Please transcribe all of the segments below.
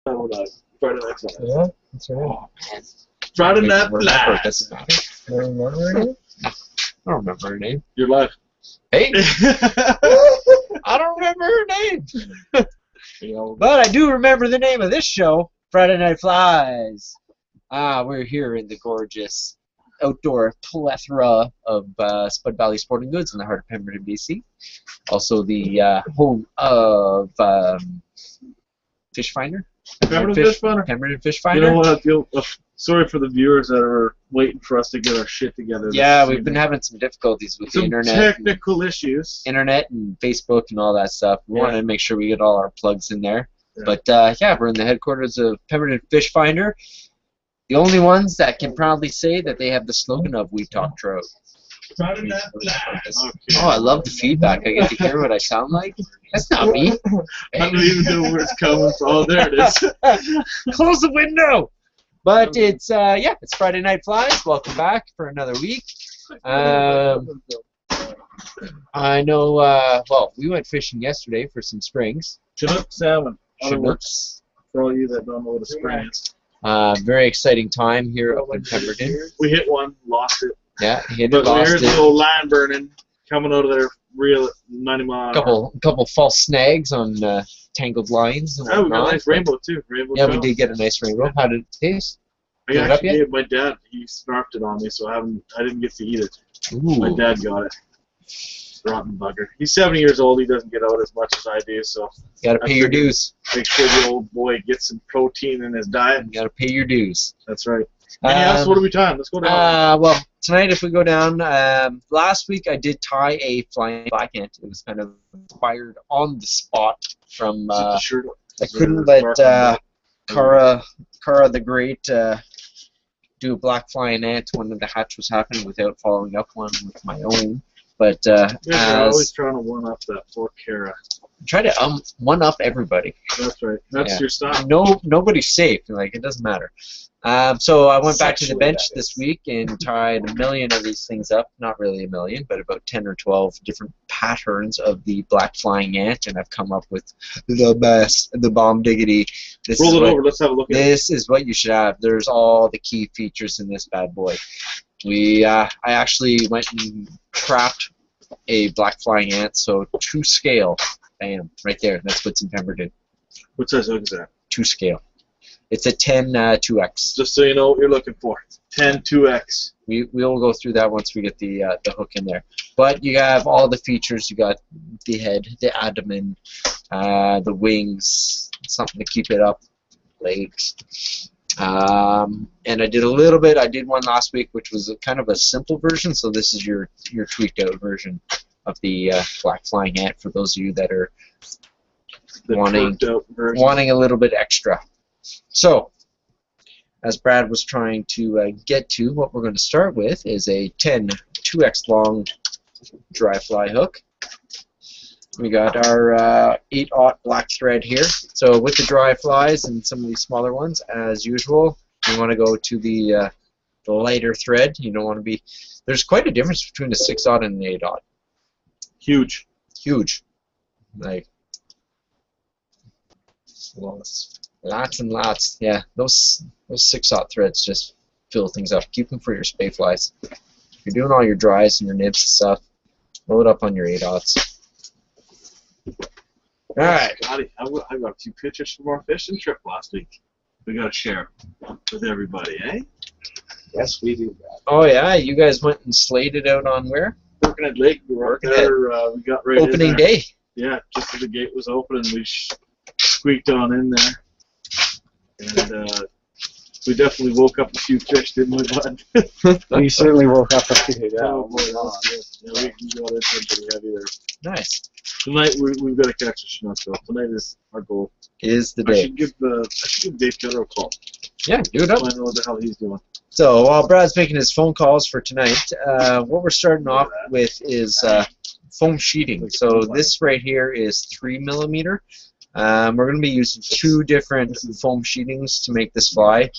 Friday Night Flies. Yeah, that's right. Oh, man. Friday Night Flies. I don't remember her name. I don't remember her name. Your life. Hey, I don't remember her name. But I do remember the name of this show, Friday Night Flies. We're here in the gorgeous outdoor plethora of Spud Valley Sporting Goods in the heart of Pemberton, BC. Also the home of Fish Finder. Pemberton Fish Finder? Pemberton Fish You Finder. know what? I feel sorry for the viewers that are waiting for us to get our shit together. Yeah, we've been having some difficulties with the some internet. technical issues. Internet and Facebook and all that stuff. We wanted to make sure we get all our plugs in there. Yeah. But yeah, we're in the headquarters of Pemberton Fish Finder. The only ones that can proudly say that they have the slogan of "We Talk Trout." Okay. Oh, I love the feedback. I get to hear what I sound like. That's not me. I don't even know where it's coming from. Oh, there it is. Close the window. But it's yeah, it's Friday Night Flies. Welcome back for another week. I know. Well, we went fishing yesterday for some springs. Chinook salmon. Chinooks. For all you that don't know what a spring is. Very exciting time here up in Pemberton. We hit one, lost it. Yeah, hit it, But lost here's it. the old line burning coming out of their reel at 90 mile an hour. Couple false snags on tangled lines and Oh, we got whatnot. a nice rainbow too. Rainbow Yeah, trout. we did get a nice rainbow. How did it taste? I Get it up actually yet? gave my dad. He snarfed it on me, so I didn't get to eat it. My Ooh. dad got it. Rotten bugger. He's 70 years old. He doesn't get out as much as I do, so You gotta pay your dues. make sure the old boy gets some protein in his diet. You gotta pay your dues. That's right. Yes, what are we tying? Let's go down. Well, tonight if we go down, last week I did tie a flying blackhand. It was kind of inspired on the spot from. Zip the shirt up. I couldn't let Cara the Great do a black flying ant when the hatch was happening without following up one with my own. But You're always trying to one up that poor Kara. try to one up everybody. That's right. That's your style. Nobody's safe. Like, it doesn't matter. So I went back to the bench this week and tied a million of these things up. Not really a million, but about 10 or 12 different patterns of the black flying ant, and I've come up with the best, the bomb diggity. Roll it over. Let's have a look at it. This is what you should have. There's all the key features in this bad boy. I actually went and crapped a black flying ant, so 2 scale. Bam, right there. That's what's in Pemberton. What size hook is that? 2 scale. It's a 10 2X. Just so you know what you're looking for. 10 2X. We'll go through that once we get the hook in there. But you have all the features. You got the head, the abdomen, the wings, something to keep it up, legs. And I did a little bit. I did one last week, which was kind of a simple version. So this is your tweaked out version of the black flying ant for those of you that are wanting a little bit extra. So, as Brad was trying to get to, what we're going to start with is a 10 2X long dry fly hook. We got our 8/0 black thread here. So with the dry flies and some of these smaller ones, as usual, you want to go to the lighter thread. You don't want to be. There's quite a difference between a 6/0 and an 8/0. Huge. Huge. Like lots and lots. Yeah, those 6/0 threads just fill things up. Keep them for your spay flies. If you're doing all your dries and your nibs and stuff, load up on your 8/0s. All right. Scotty, I got a few pictures from our fishing trip last week. We got to share with everybody, eh? Yes, we do that. Oh yeah, you guys went and slayed it out on where? Birkenhead Lake. We were up there. We got right Opening in there. day. Yeah, just as the gate was open, and we squeaked on in there. And we definitely woke up a few fish, didn't we, bud? We certainly woke up a few. Yeah. Oh, boy, that was good. Yeah, we got into it pretty heavy there. Nice. Tonight we've got to catch a Chinook, though. Tonight is our goal. Is the I day. should give Dave Taylor a call. Yeah, do it up. Find out what the hell he's doing. So while Brad's making his phone calls for tonight, what we're starting off with is foam sheeting. So this right here is 3mm. We're going to be using 2 different foam sheetings to make this fly.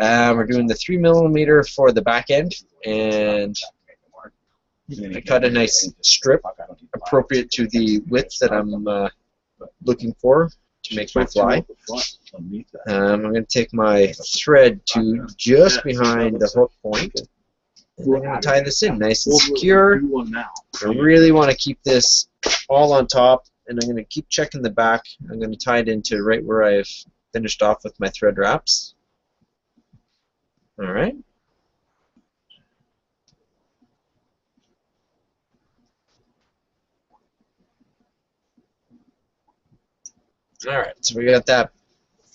We're doing the 3mm for the back end, and I cut a nice strip appropriate to the width that I'm looking for. to make my fly. I'm going to take my thread to just behind the hook point. And I'm going to tie this in nice and secure. I really want to keep this all on top, and I'm going to keep checking the back. I'm going to tie it into right where I've finished off with my thread wraps. Alright. Alright, so we got that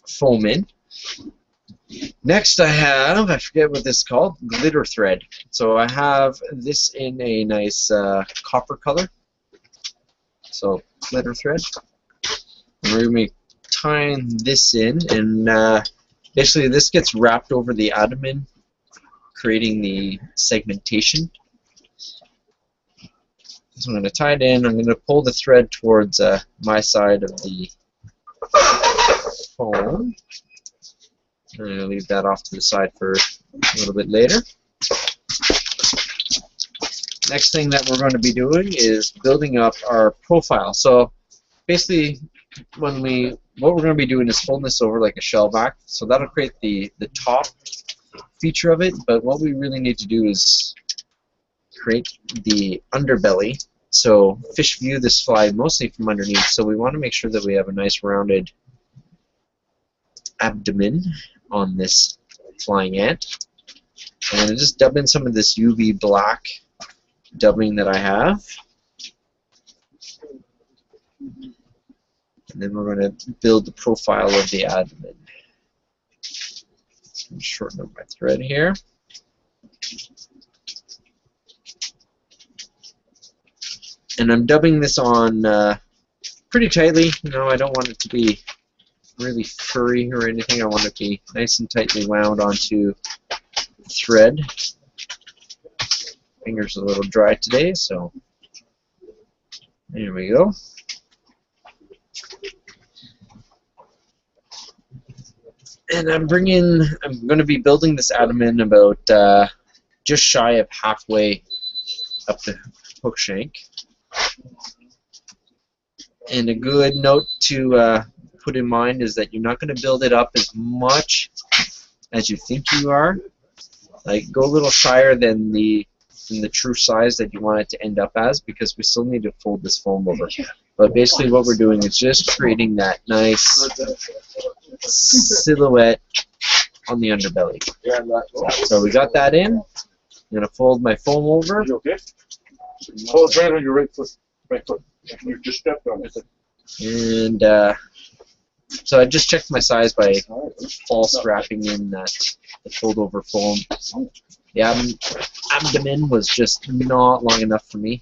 foam in. Next I have, I forget what this is called, glitter thread. So I have this in a nice copper color. So glitter thread. And we're going to be tying this in, and basically this gets wrapped over the abdomen, creating the segmentation. So I'm going to tie it in. I'm going to pull the thread towards my side of the foam. I'm going to leave that off to the side for a little bit later. Next thing that we're going to be doing is building up our profile. So basically, what we're going to be doing is folding this over like a shell back. So that'll create the top feature of it. But what we really need to do is create the underbelly. So fish view this fly mostly from underneath. So we want to make sure that we have a nice rounded abdomen on this flying ant. I'm going to just dub in some of this UV black dubbing that I have. And then we're going to build the profile of the abdomen. So I'm shorten up my thread here. And I'm dubbing this on pretty tightly. You know, I don't want it to be really furry or anything. I want it to be nice and tightly wound onto the thread. Fingers a little dry today, so there we go. And I'm going to be building this abdomen about just shy of halfway up the hook shank. And a good note to put in mind is that you're not going to build it up as much as you think you are. Like, go a little shyer than the true size that you want it to end up as, because we still need to fold this foam over. But basically what we're doing is just creating that nice silhouette on the underbelly. So we got that in. I'm going to fold my foam over. You okay? Hold it right on your right foot. Right foot. You just stepped on it. And so I just checked my size by false wrapping in that the fold over foam. The abdomen was just not long enough for me.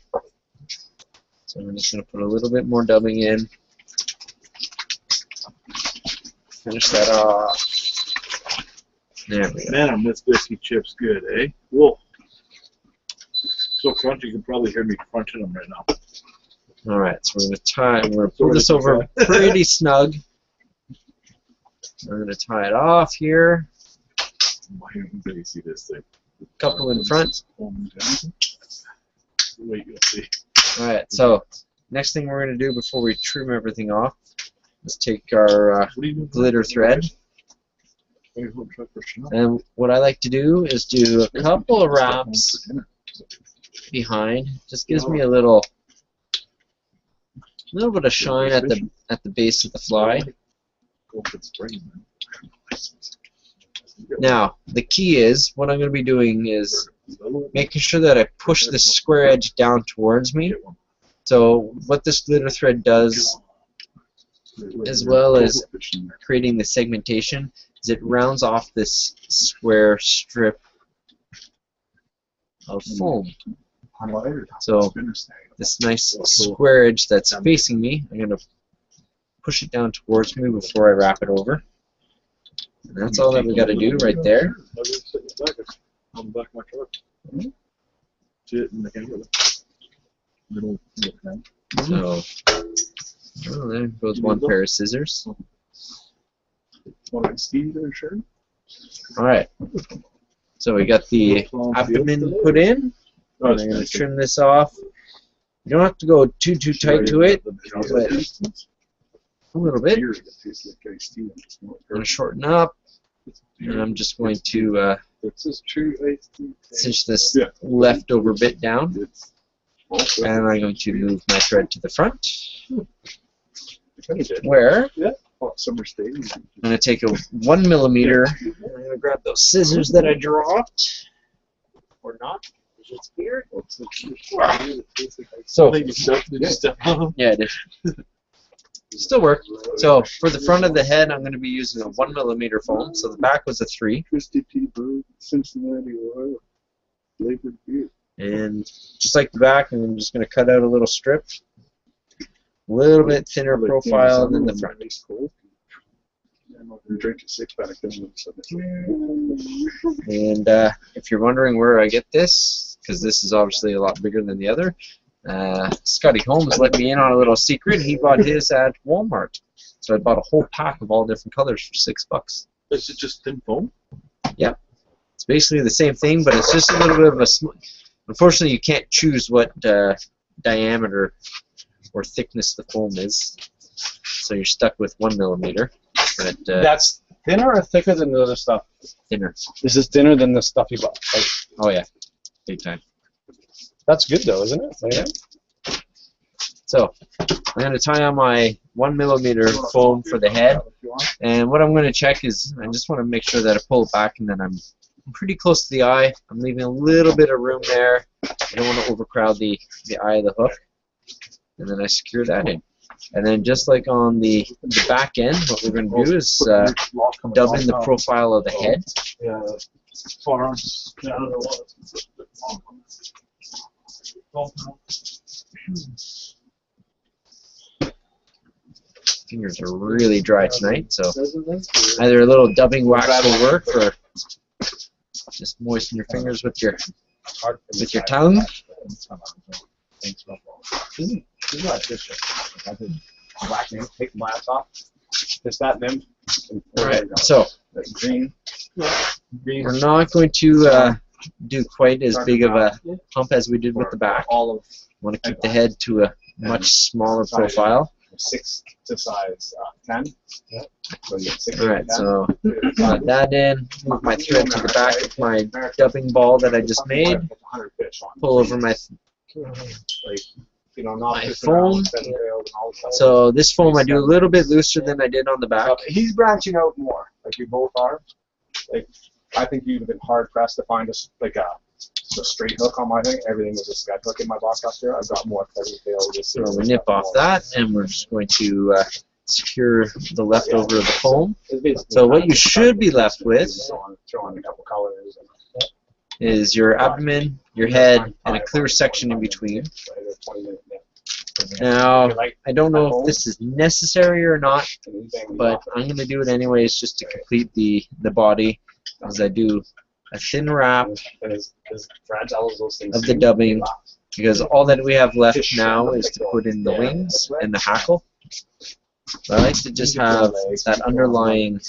So I'm just going to put a little bit more dubbing in. Finish that off. There we go. Man, are Miss Biscuit chips good, eh? Whoa. So crunchy, you can probably hear me crunching them right now. Alright, so we're going to pull this over pretty snug. We're going to tie it off here. You see this thing. Couple in front. Wait, you'll see. Alright, so next thing we're going to do before we trim everything off is take our glitter thread. And what I like to do is do a couple of wraps behind. Just gives me a little bit of shine at the base of the fly. Now, the key is, what I'm going to be doing is making sure that I push the square edge down towards me. So what this glitter thread does, as well as creating the segmentation, is it rounds off this square strip of foam. So this nice square edge that's facing me, I'm going to push it down towards me before I wrap it over. And that's all that we got to do right there. So, well, there goes one pair of scissors. Alright, so we got the abdomen put in. I'm going to trim this off. You don't have to go too tight to it, but a little bit. Beer that tastes like iced tea. I'm going to shorten up, and I'm just going to cinch this leftover bit down, and I'm going to move my thread to the front, where I'm going to take a 1 millimeter, and I'm going to grab those scissors that I dropped, or not, because it's weird. So, yeah, it is. Still work. So for the front of the head, I'm going to be using a 1 millimeter foam. So the back was a 3. Cincinnati oil, flavored beer. And just like the back, I'm just going to cut out a little strip, a little bit thinner profile than the front. Drink a 6-pack. And if you're wondering where I get this, because this is obviously a lot bigger than the other, Scotty Holmes let me in on a little secret. He bought his at Walmart. So I bought a whole pack of all different colors for $6. Is it just thin foam? Yep. It's basically the same thing, but it's just a little bit of a unfortunately, you can't choose what diameter or thickness the foam is. So you're stuck with 1 millimeter. But, That's thinner or thicker than the other stuff? Thinner. This is thinner than the stuff you bought. Like, oh, yeah. Big time. that's good though, isn't it? Yeah. So I'm going to tie on my 1 millimeter foam for the head, and what I'm going to check is I just want to make sure that I pull it back and then I'm pretty close to the eye. I'm leaving a little bit of room there. I don't want to overcrowd the eye of the hook, and then I secure that in. And then just like on the back end, what we're going to do is dub in the profile of the head. Fingers are really dry tonight, so either a little dubbing wax will work, or just moisten your fingers with your tongue. Take the glass off. Just that, then. Alright, so we're not going to do quite as big of a hump as we did with the back. Want to keep the head to a much smaller profile. 6 to size 10. Yeah. So you get 6 Alright, so got that in. Move my thread to the back of my dubbing ball that I just made. Pull over my foam. So this foam I do a little bit looser than I did on the back. He's branching out more, like you both are. Like I think you'd have been hard pressed to find a straight hook on my thing. Everything was a sketch hook in my box up here. I've got more feather tail. So we nip off that, and we're just going to secure the leftover of the foam. So what you should be left with is your abdomen, your head, and a clear section in between. Now, I don't know if this is necessary or not, but I'm going to do it anyways just to complete the body, as I do a thin wrap of the dubbing, because all that we have left now is to put in the wings and the hackle. But I like to just have that underlying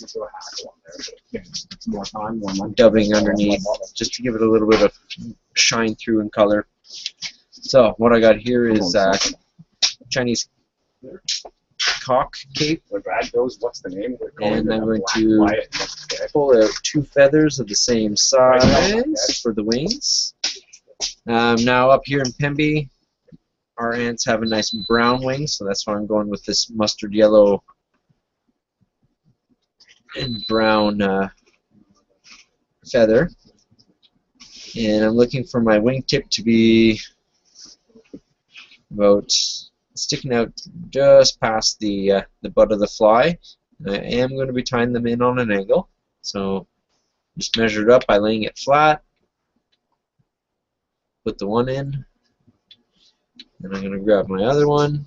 dubbing underneath, just to give it a little bit of shine through and color. So what I got here is Chinese cock cape, and I'm going to pull out 2 feathers of the same size for the wings. Now up here in Pemby, our ants have a nice brown wing, so that's why I'm going with this mustard yellow and brown feather. And I'm looking for my wingtip to be about sticking out just past the butt of the fly. And I am going to be tying them in on an angle, so just measure it up by laying it flat. Put the one in, and I'm going to grab my other one,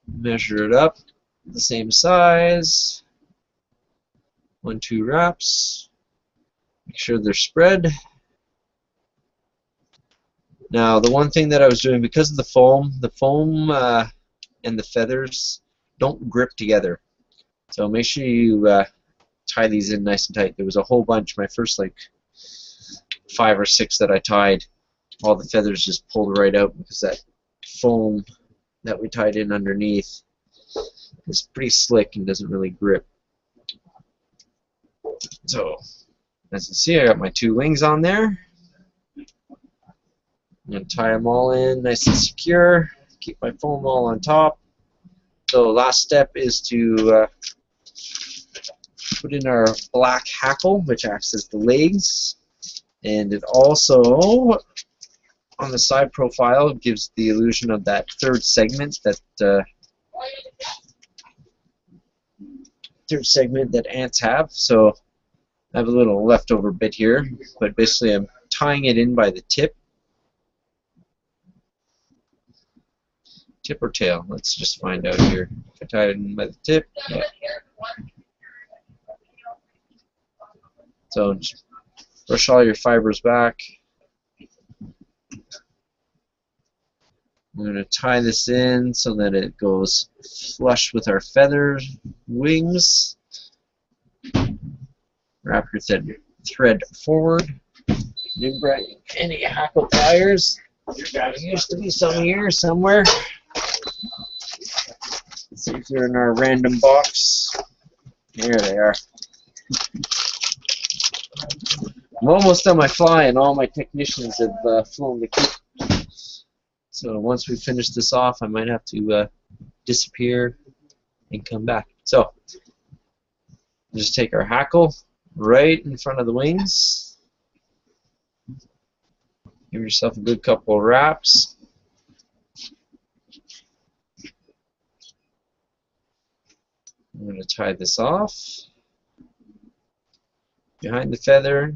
measure it up the same size, 1-2 wraps, make sure they're spread. Now, the one thing that I was doing, because of the foam and the feathers don't grip together. So make sure you tie these in nice and tight. There was a whole bunch, my first like 5 or 6 that I tied, all the feathers just pulled right out because that foam that we tied in underneath is pretty slick and doesn't really grip. So, as you see, I got my 2 wings on there. I'm going to tie them all in nice and secure, keep my foam all on top. So last step is to put in our black hackle, which acts as the legs, and it also, on the side profile, gives the illusion of that 3rd segment that ants have. So I have a little leftover bit here, but basically I'm tying it in by the tip. Tip or tail? Let's just find out here. If I tie it in by the tip, yeah. So just brush all your fibers back. I'm going to tie this in so that it goes flush with our feather wings. Wrap your thread forward. Didn't bring any hackle pliers. There used to be some here somewhere. Let's see if they're in our random box. Here they are. I'm almost done my fly, and all my technicians have flown the coop. So once we finish this off, I might have to disappear and come back. So just take our hackle right in front of the wings. Give yourself a good couple of wraps. I'm going to tie this off. Behind the feather,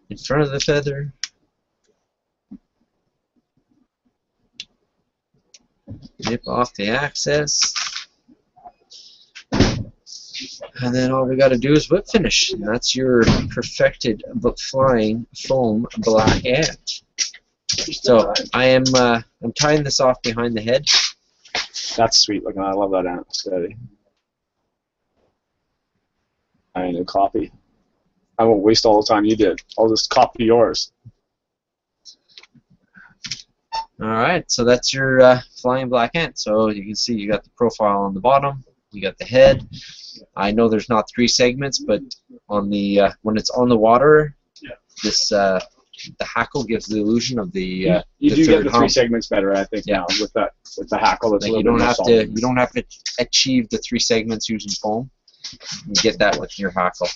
in front of the feather. Nip off the axis. And then all we got to do is whip finish. And that's your perfected flying foam black ant. So I'm tying this off behind the head. That's sweet looking. I love that ant. Steady. I need a copy. I won't waste all the time you did. I'll just copy yours. Alright, so that's your flying black ant. So you can see you got the profile on the bottom, you got the head. I know there's not 3 segments, but on the when it's on the water, this the hackle gives the illusion of the you do get the 3 hump. segments better, I think, now with the hackle. That's Like a you little don't bit have more to solid. you don't have to achieve the 3 segments using foam. You get that with your hackle.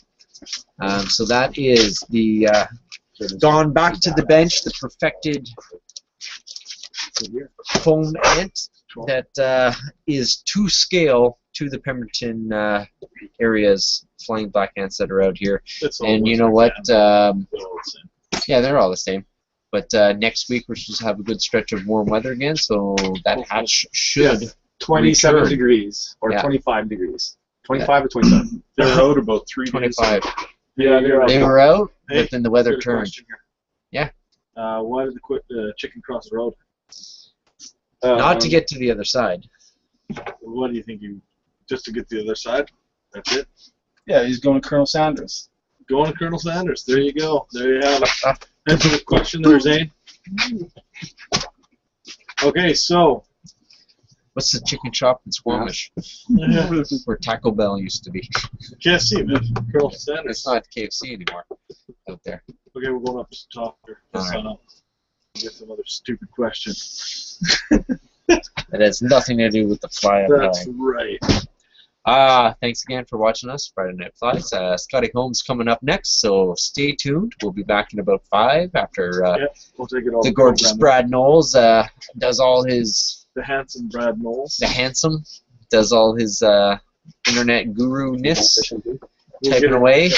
So that is the gone back to the bench, the perfected foam ant that is to scale to the Pemberton area's flying black ants that are out here. And you know what? Yeah, they're all the same. But next week we're supposed to have a good stretch of warm weather again, so that hatch should 27 return. degrees or 25 degrees. 25 or 27. They're out about 3 days. 25. Yeah, They were out, Hey, but then the weather got a turned. question here. Yeah. Why did the chicken cross the road? Not to get to the other side. What do you think? Just to get to the other side? That's it? Yeah, he's going to Colonel Sanders. Going to Colonel Sanders. There you go. There you have it. Answer the question there, Zane. Okay, so. What's the chicken shop in Squamish? Where Taco Bell used to be. KFC, man. Colonel Sanders. It's not KFC anymore out there. Okay, we're going up to the top here. All right. Up. Get some other stupid question. It has nothing to do with the fly. That's right. Thanks again for watching us, Friday Night Flies. Scotty Holmes coming up next, so stay tuned. We'll be back in about 5 after We'll take it all the gorgeous programming. Brad Knowles does all his... The handsome Brad Knowles. The handsome does all his internet guru-ness typing away.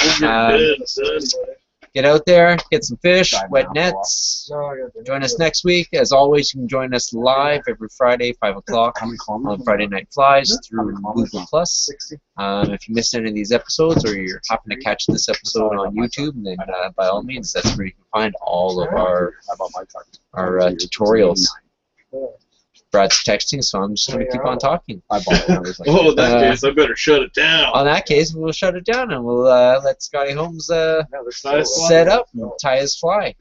Get out there, get some fish, wet nets. Join us next week. As always, you can join us live every Friday, 5 o'clock on Friday Night Flies through Google+. If you missed any of these episodes or you happen to catch this episode on YouTube, then by all means, that's where you can find all of our tutorials. Brad's texting, so I'm just going to keep on talking. I bought it. I was like, Oh, in that case, I better shut it down. On that case, we'll shut it down and we'll let Scotty Holmes set up and tie his fly.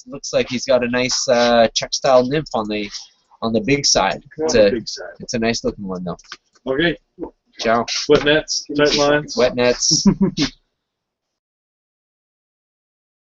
Looks like he's got a nice check-style nymph on the on the big side. On the big side. It's a nice looking one though. Okay. Ciao. Wet nets, tight lines. Wet nets.